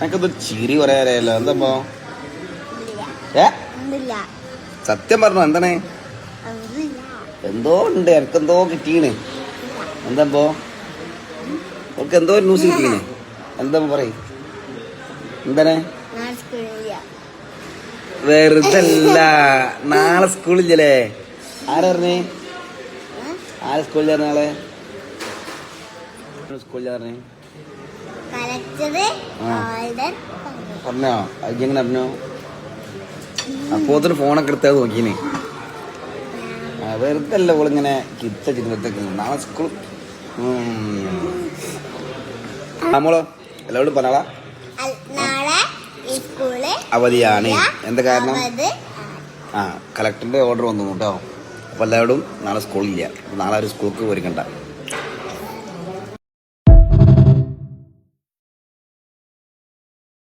എനിക്കതൊരു ചിരി പറയാറിയല്ലോ. എന്താ സത്യം പറഞ്ഞു എന്താണ്? എന്തോ ഉണ്ട്, എനിക്കെന്തോ കിട്ടീണ്. എന്താ ഓൾക്ക് എന്തോ ഒരു ന്യൂസ് കിട്ടീണ്. എന്താ പറയും? എന്താണ്? വെറുതല്ല, നാളെ സ്കൂളില്ലേ? ആരാ പറഞ്ഞേ? ആരെ സ്കൂളിൽ ചേർന്ന നാളെ? സ്കൂളിൽ ചേർന്നേ പറഞ്ഞോ? അതെങ്ങനെ അറിഞ്ഞോ? അപ്പോത്തിന് ഫോണൊക്കെ എടുത്താ നോക്കീന്. വെറുതല്ല ഓളിങ്ങനെ കിത്ത ചിത്രത്തൊക്കെ. നാളെ സ്കൂൾ നമ്മളോ എല്ലാവരോടും പറഞ്ഞാളാ അവധിയാണ്. എന്താ കാരണം? കളക്ടറിന്റെ ഓർഡർ വന്നു കേട്ടോ. അപ്പൊ എല്ലാവരോടും നാളെ സ്കൂളില്ല. നാളെ ഒരു സ്കൂൾക്ക് ഒരുക്കണ്ട.